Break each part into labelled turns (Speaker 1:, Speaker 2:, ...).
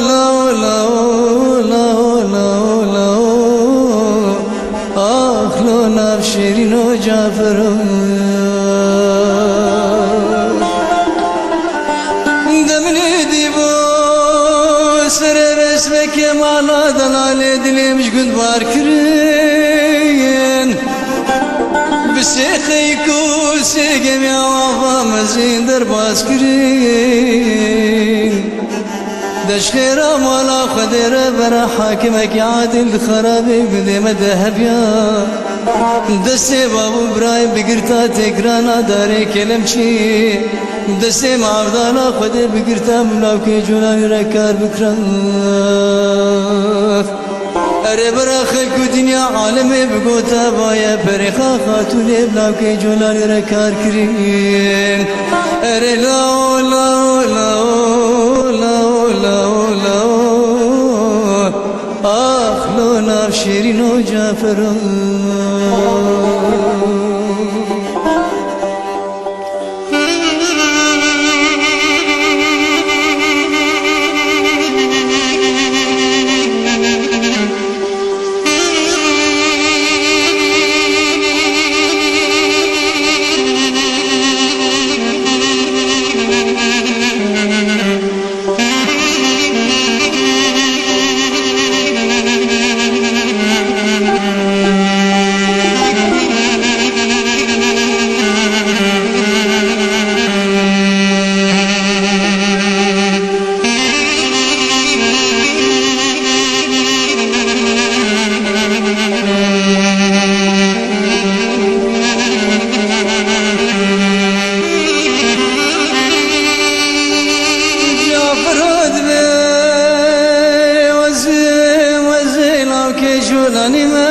Speaker 1: لا لا لا لا لا آخ لو نفشرين و جعفر دمني ديبو سر رسمك يا مالا دلال دلي مش قد باركرين بسيخيكو سيقم يا وفا مزين درباس كرين دش خيرا مالا خدر برا حاكمك عادل خرابي بدي مذهب يا دستي بابو برايم بقرتا تقرانا داري كلمشي دستي معفضانا خدر بقرتا ملاوكي جولاني ركار بكراف اره برا خلق دنیا عالمي بگوتا بايا بريخا خاتوني بلاوكي جولاني ركار كرين اره لا لا لا لا لا لا آخ لو نافشرين و جعفر جولاني ما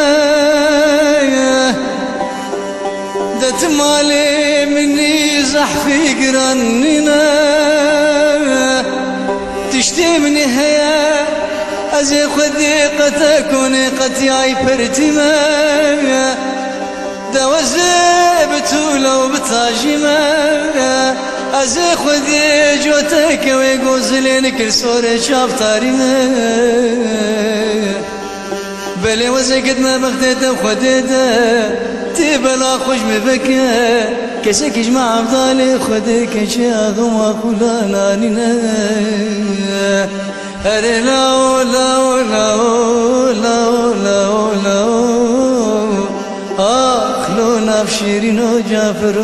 Speaker 1: دت مالي مني زحفي قرننا تشتي مني هيا أزي خذي قتكوني قتياي برتما دوزي بتولو بتاجما أزي خذي جوتك ويقوزلين كل صورة شافتارينا بلي وزقت ما بغتت وخديته تبلا خوش مفكه كسك جمع افضالي خدك شاغ وخلانا لنا هري لا لا لا لا لا لا آخ لو نافشرين و جعفر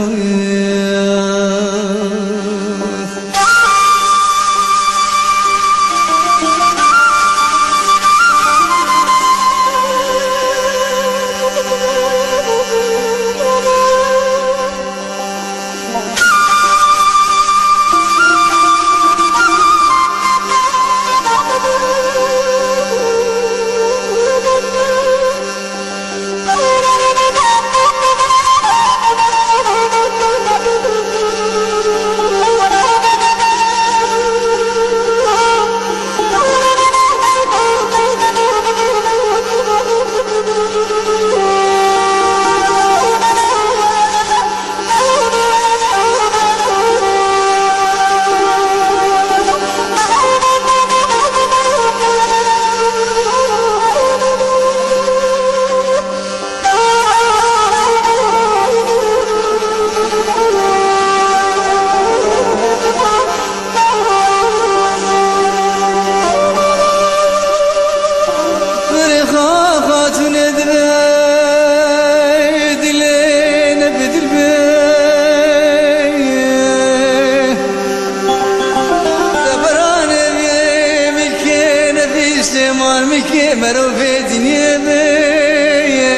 Speaker 1: استعمال مكي مرو في دنيا بي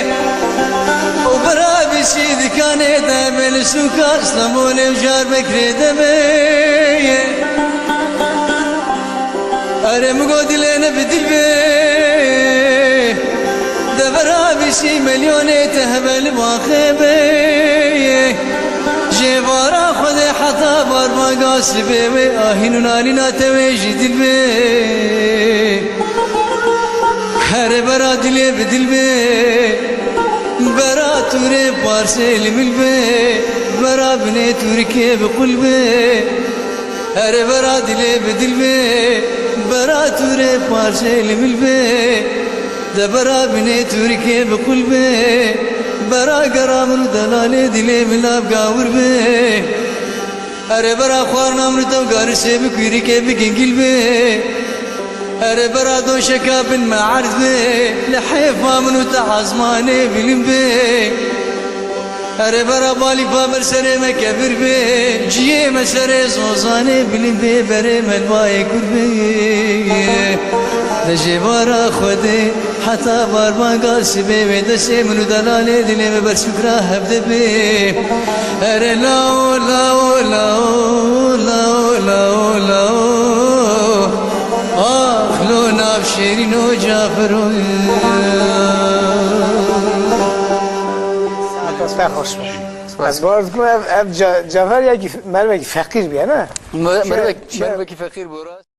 Speaker 1: وبرا بسيد كان دام السوق اسلمون وجار بكري دبي ارم قد لنا بدل بي دبرا بسي مليون تهبل واخبي جبارا خد حطا بار ما قاس بي اهين نالنا توجي دل بي هر برا دل بدل بي برا توري بارسل مل بي برا بني تركي بقلبي هر برا دل بدل بي برا توره پارچه لمل بی دبرا بینه ترکیه بقول بی برا گرامن دلاله دلی ملاب گاور بی اره برا خوار نامر تو گارسه بکویری که بگنگل بی اره برا دو شکابن معرض بی لحیفا منو تعزمانه بلم بی اره برا بالی فابر سره مکبر بی جیه مسره سوزانه بلم بی بره ملوای کر بی دجبارا خودی حتی بارمان قاسی بی و دسته منو دلاله دلی مبرس فکره هفته بی اره لاو لاو لاو لاو لاو لاو آخ لو ناف شیرین و جعفر
Speaker 2: خوش از بارد کنم اب جعفر یکی مرد فقیر بیه نه؟
Speaker 1: مرد فقیر برا